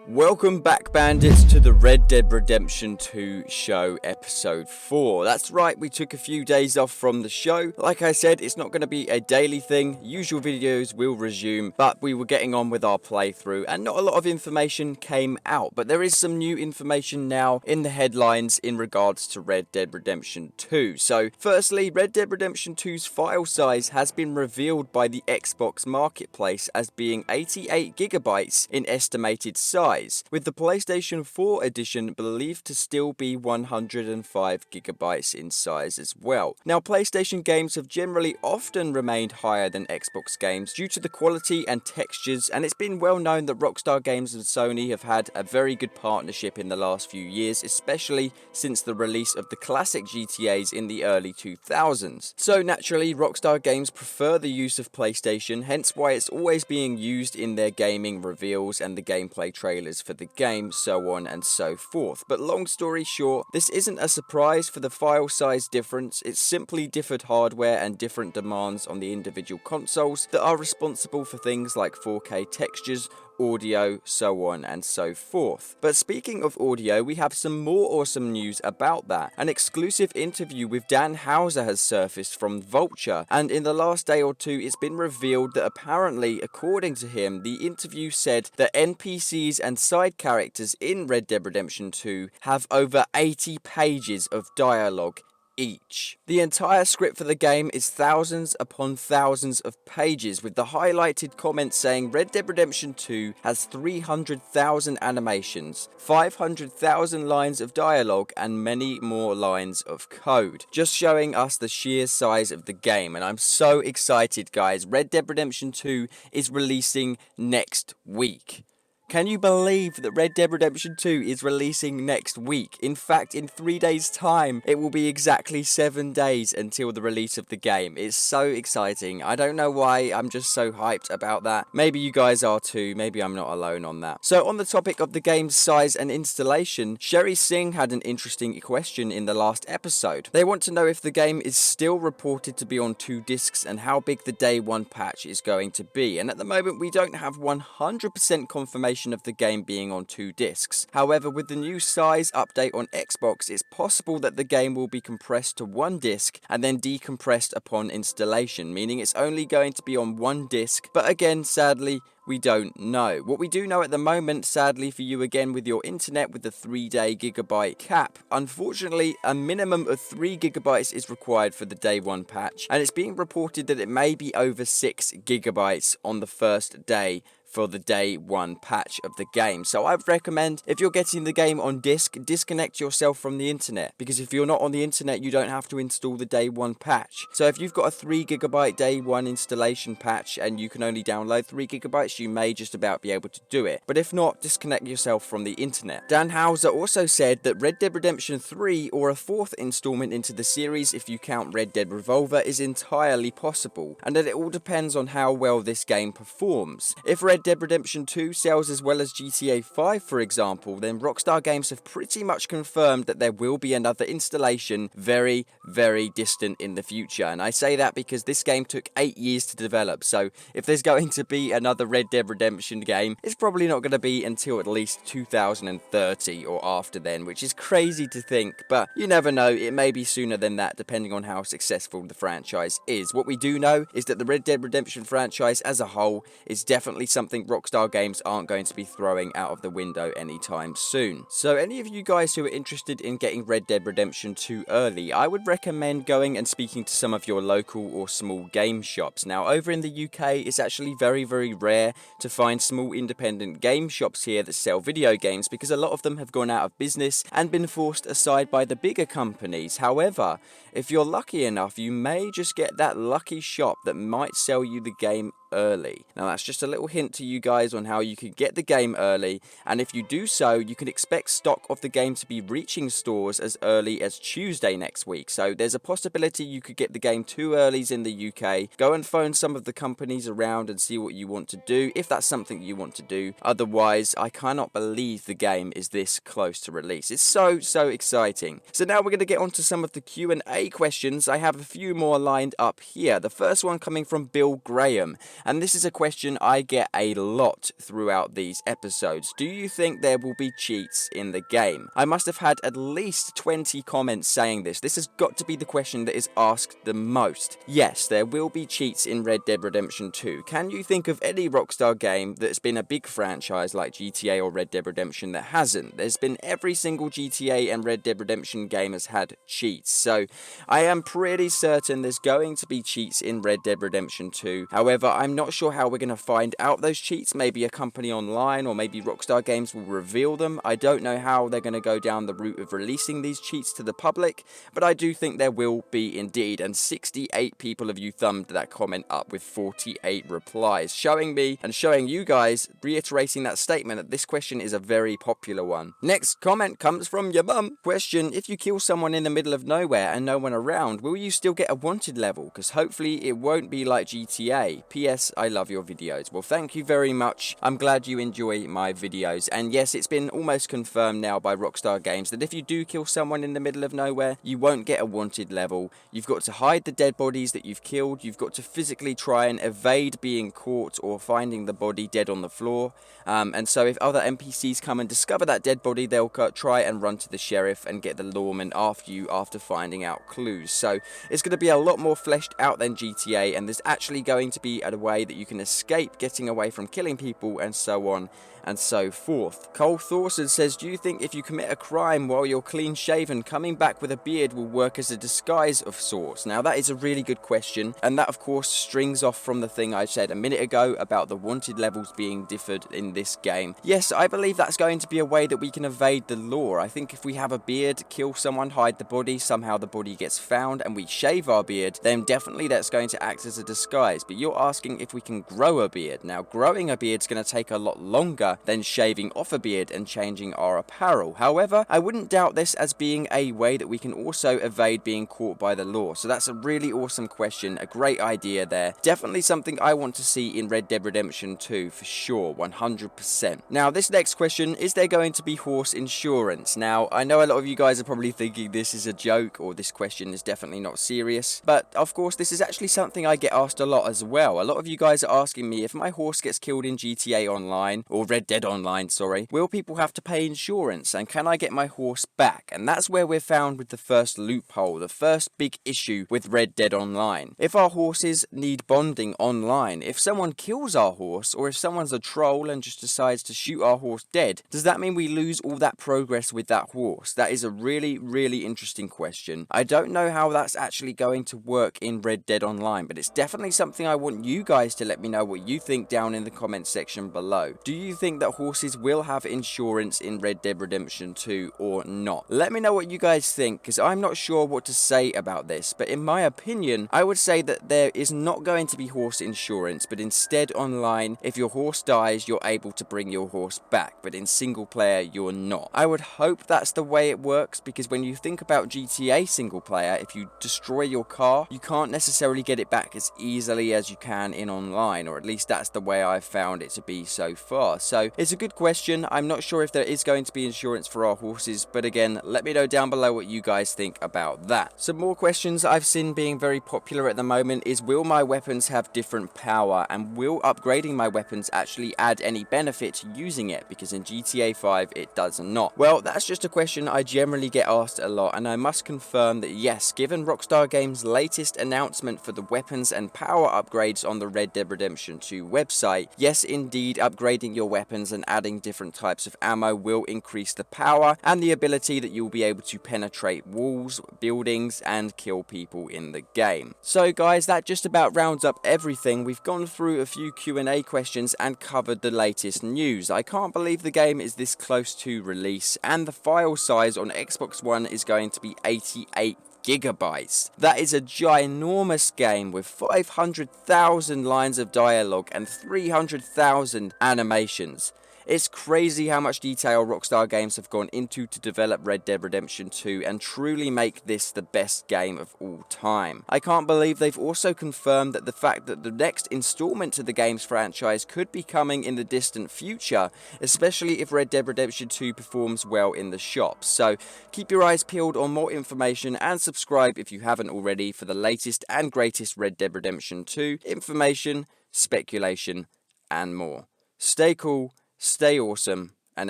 Welcome back, bandits, to the Red Dead Redemption 2 show, episode 4. That's right, we took a few days off from the show. Like I said, it's not going to be a daily thing. Usual videos will resume, but we were getting on with our playthrough, and not a lot of information came out. But there is some new information now in the headlines in regards to Red Dead Redemption 2. So, firstly, Red Dead Redemption 2's file size has been revealed by the Xbox Marketplace as being 88 gigabytes in estimated size, with the PlayStation 4 edition believed to still be 105 gigabytes in size as well. Now, PlayStation games have generally often remained higher than Xbox games due to the quality and textures, and it's been well known that Rockstar Games and Sony have had a very good partnership in the last few years, especially since the release of the classic GTAs in the early 2000s. So naturally, Rockstar Games prefer the use of PlayStation, hence why it's always being used in their gaming reveals and the gameplay trailers for the game, so on and so forth. But long story short, this isn't a surprise for the file size difference. It's simply differed hardware and different demands on the individual consoles that are responsible for things like 4K textures, audio, so on and so forth. But speaking of audio, we have some more awesome news about that. An exclusive interview with Dan Houser has surfaced from Vulture, and in the last day or two it's been revealed that apparently, according to him, the interview said that NPCs and side characters in Red Dead Redemption 2 have over 80 pages of dialogue each. The entire script for the game is thousands upon thousands of pages, with the highlighted comments saying Red Dead Redemption 2 has 300,000 animations, 500,000 lines of dialogue, and many more lines of code, just showing us the sheer size of the game. And I'm so excited, guys. Red Dead Redemption 2 is releasing next week. Can you believe that Red Dead Redemption 2 is releasing next week? In fact, in 3 days' time, it will be exactly 7 days until the release of the game. It's so exciting. I don't know why, I'm just so hyped about that. Maybe you guys are too, maybe I'm not alone on that. So on the topic of the game's size and installation, Sherry Singh had an interesting question in the last episode. They want to know if the game is still reported to be on 2 discs and how big the day 1 patch is going to be. And at the moment, we don't have 100% confirmation of the game being on 2 discs. However, with the new size update on Xbox, it's possible that the game will be compressed to 1 disc and then decompressed upon installation, meaning it's only going to be on 1 disc, but again, sadly, we don't know. What we do know at the moment, sadly for you again with your internet with the 3-day gigabyte cap, unfortunately a minimum of 3 gigabytes is required for the day 1 patch, and it's being reported that it may be over 6 gigabytes on the first day for the day 1 patch of the game. So I'd recommend, if you're getting the game on disc, disconnect yourself from the internet, because if you're not on the internet, you don't have to install the day 1 patch. So if you've got a 3 gigabyte day 1 installation patch and you can only download 3 gigabytes, you may just about be able to do it. But if not, disconnect yourself from the internet. Dan Houser also said that Red Dead Redemption 3 or a 4th installment into the series, if you count Red Dead Revolver, is entirely possible, and that it all depends on how well this game performs. If Red Dead Redemption 2 sells as well as GTA 5, for example, then Rockstar Games have pretty much confirmed that there will be another installation very, very distant in the future. And I say that because this game took 8 years to develop, so if there's going to be another Red Dead Redemption game, it's probably not going to be until at least 2030 or after then, which is crazy to think, but you never know, it may be sooner than that depending on how successful the franchise is. What we do know is that the Red Dead Redemption franchise as a whole is definitely something Rockstar Games aren't going to be throwing out of the window anytime soon. So any of you guys who are interested in getting Red Dead Redemption 2 early, I would recommend going and speaking to some of your local or small game shops. Now, over in the UK, it's actually very, very rare to find small independent game shops here that sell video games, because a lot of them have gone out of business and been forced aside by the bigger companies. However, if you're lucky enough, you may just get that lucky shop that might sell you the game early. Now that's just a little hint to you guys on how you can get the game early, and if you do so, you can expect stock of the game to be reaching stores as early as Tuesday next week. So there's a possibility you could get the game 2 earlies in the UK. Go and phone some of the companies around and see what you want to do, if that's something you want to do. Otherwise, I cannot believe the game is this close to release. It's so exciting. So now we're going to get on to some of the Q&A questions. I have a few more lined up here. The first one coming from Bill Graham. And this is a question I get a lot throughout these episodes. Do you think there will be cheats in the game? I must have had at least 20 comments saying this. This has got to be the question that is asked the most. Yes, there will be cheats in Red Dead Redemption 2. Can you think of any Rockstar game that's been a big franchise like GTA or Red Dead Redemption that hasn't? There's been every single GTA and Red Dead Redemption game has had cheats. So I am pretty certain there's going to be cheats in Red Dead Redemption 2. However, I'm not sure how we're going to find out those cheats. Maybe a company online or maybe Rockstar Games will reveal them. I don't know how they're going to go down the route of releasing these cheats to the public, but I do think there will be indeed. And 68 people of you thumbed that comment up with 48 replies, showing me and showing you guys, reiterating that statement that this question is a very popular one. Next comment comes from your mum. Question: if you kill someone in the middle of nowhere and no one around, will you still get a wanted level? Because hopefully it won't be like GTA. PS, I love your videos. Well, thank you very much. I'm glad you enjoy my videos. And yes, it's been almost confirmed now by Rockstar Games that if you do kill someone in the middle of nowhere, you won't get a wanted level. You've got to hide the dead bodies that you've killed. You've got to physically try and evade being caught or finding the body dead on the floor. And so if other NPCs come and discover that dead body, they'll try and run to the sheriff and get the lawman after you after finding out clues. So it's going to be a lot more fleshed out than GTA, and there's actually going to be a way that you can escape getting away from killing people and so on and so forth. Cole Thorson says, do you think if you commit a crime while you're clean shaven, coming back with a beard will work as a disguise of sorts? Now that is a really good question, and that of course strings off from the thing I said a minute ago about the wanted levels being differed in this game. Yes, I believe that's going to be a way that we can evade the law. I think if we have a beard, kill someone, hide the body, somehow the body gets found and we shave our beard, then definitely that's going to act as a disguise. But you're asking if we can grow a beard. Now growing a beard is going to take a lot longer than shaving off a beard and changing our apparel. However, I wouldn't doubt this as being a way that we can also evade being caught by the law. So that's a really awesome question, a great idea there. Definitely something I want to see in Red Dead Redemption 2 for sure, 100%. Now this next question, is there going to be horse insurance? Now I know a lot of you guys are probably thinking this is a joke or this question is definitely not serious, but of course this is actually something I get asked a lot as well. A lot of you guys are asking me if my horse gets killed in GTA Online or Red Dead Online, sorry, will people have to pay insurance and can I get my horse back? And that's where we're found with the first loophole, the first big issue with Red Dead Online. If our horses need bonding online, if someone kills our horse or if someone's a troll and just decides to shoot our horse dead, does that mean we lose all that progress with that horse? That is a really interesting question. I don't know how that's actually going to work in Red Dead Online, but it's definitely something I want you guys to let me know what you think down in the comments section below. Do you think that horses will have insurance in Red Dead Redemption 2 or not? Let me know what you guys think, because I'm not sure what to say about this, but in my opinion, I would say that there is not going to be horse insurance, but instead online, if your horse dies, you're able to bring your horse back, but in single player, you're not. I would hope that's the way it works, because when you think about GTA single player, if you destroy your car, you can't necessarily get it back as easily as you can in online, or at least that's the way I've found it to be so far. So it's a good question. I'm not sure if there is going to be insurance for our horses, but again, let me know down below what you guys think about that. Some more questions I've seen being very popular at the moment is, will my weapons have different power, and will upgrading my weapons actually add any benefit to using it, because in GTA 5 it does not. Well, that's just a question I generally get asked a lot, and I must confirm that yes, given Rockstar Games' latest announcement for the weapons and power upgrades on the Red Dead Redemption 2 website, yes indeed, upgrading your weapons and adding different types of ammo will increase the power and the ability that you'll be able to penetrate walls, buildings, and kill people in the game. So guys, that just about rounds up everything. We've gone through a few Q&A questions and covered the latest news. I can't believe the game is this close to release, and the file size on Xbox One is going to be 88 gigabytes. That is a ginormous game with 500,000 lines of dialogue and 300,000 animations. It's crazy how much detail Rockstar Games have gone into to develop Red Dead Redemption 2 and truly make this the best game of all time. I can't believe they've also confirmed that the fact that the next installment to the game's franchise could be coming in the distant future, especially if Red Dead Redemption 2 performs well in the shops. So keep your eyes peeled on more information and subscribe if you haven't already for the latest and greatest Red Dead Redemption 2 information, speculation, and more. Stay cool, stay awesome, and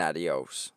adios.